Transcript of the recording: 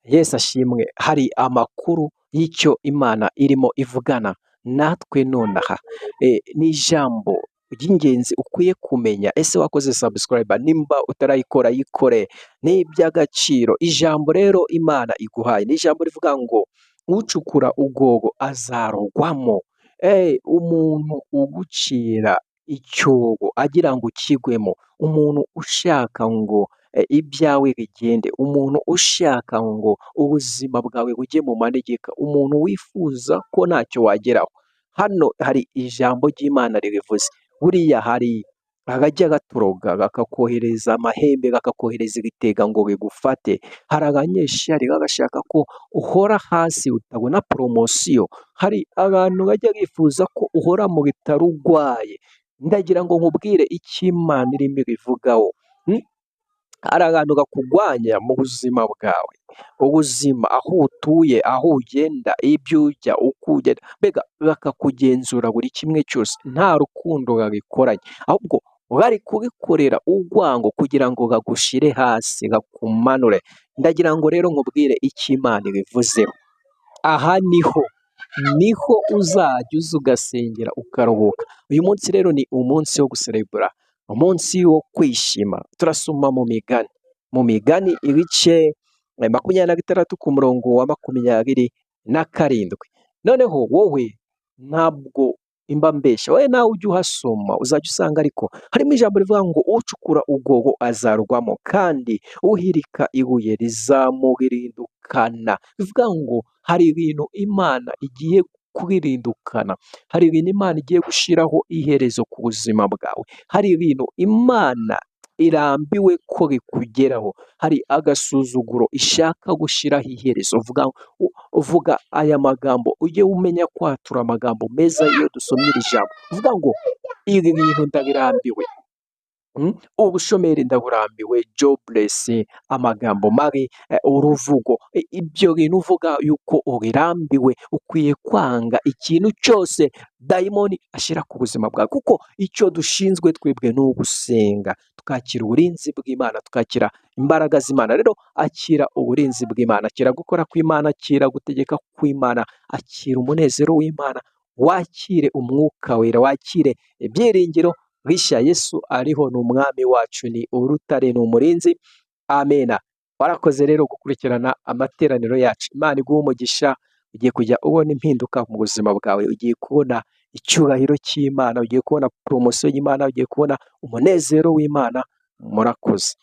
Yesu ashimwe, hari amakuru y'icyo Imana irimo ivugana natwe nonaha. Ni ijambo ry'ingenzi ukwiye kumenya. Ese wakoze subscribe? Nimba utarayikora yikore, ni iby'agaciro. Ijambo rero Imana iguhaye ni ijambo rivuga ngo ucukura ubwobo azarugwamo. Umuntu ugucira icyobo agira ngo ukigwemo, umuntu ushaka ngo ibyawe bigende, umuntu ushaka ngo ubuzima bwawe bujye mu manegeka, umuntu wifuza ko ntacyo wageraho. Hano hari ijambo ry'Imana ribivuze. Buriya hari akajya gaturoga kakakohereza amahembe, kakakohereza ibitega ngo bigufate. Hari abanyeshuri baba bashaka ko uhora hasi utabona poromosiyo. Hari abantu bajya bifuza ko uhora mu bitaro urwaye. Ndagira ngo nkubwire icyo Imana irimo ibivugaho. Hari akantu kakugwanya mu buzima bwawe, ubuzima, aho utuye, aho ugenda, ibyo urya, uko ugenda, mbega bakakugenzura buri kimwe cyose. Nta rukundo babikoranye, ahubwo bari kubikorera urwango kugira ngo bagushire hasi, bakumanure. Ndagira ngo rero nkubwire icyo Imana ibivuzeho. Aha niho uzajya uza ugasengera ukaruhuka. Uyu munsi rero ni umunsi wo guserebura, umunsi wo kwishima. Turasoma mu migani ibice 26 ku murongo wa 27. Noneho wowe ntabwo imba mbeshya, wowe nawe ujya uhasoma uzajya usanga ariko harimo ijambo rivuga ngo ucukura ubwobo azarugwamo, kandi uhirika ibuye rizamurindukana. Bivuga ngo hari ibintu Imana igiye kubirindukana, hari ibintu Imana igiye gushyiraho iherezo ku buzima bwawe, hari ibintu Imana irambiwe ko bikugeraho, hari agasuzuguro ishaka gushyiraho iherezo. Uvuga aya magambo ujye umenya kwatura amagambo meza. Iyo dusomye iri jambo uvuga ngo ibi bintu ndabirambiwe, ubushomeri ndaburambiwe, jobless, amagambo mabi, uruvugo, ibyo bintu uvuga yuko ubirambiwe. Ukwiye kwanga ikintu cyose dayimoni ashyira ku buzima bwawe, kuko icyo dushinzwe twebwe ni ugusenga, tukakira uburinzi bw'Imana, tukakira imbaraga z'Imana. Rero akira uburinzi bw'Imana, akira gukora kw'Imana, akira gutegeka kw'Imana, akira umunezero w'Imana, wakire umwuka wera, wakire ibyiringiro bishya. Yesu ariho, ni umwami wacu, ni urutare, ni umurinzi. Amena. Warakoze rero gukurikirana amateraniro yacu. Imana iguhe umugisha. Ugiye kujya ubona impinduka mu buzima bwawe, ugiye kubona icyubahiro cy'Imana, ugiye kubona poromosiyo y'Imana, ugiye kubona umunezero w'Imana. Murakoze.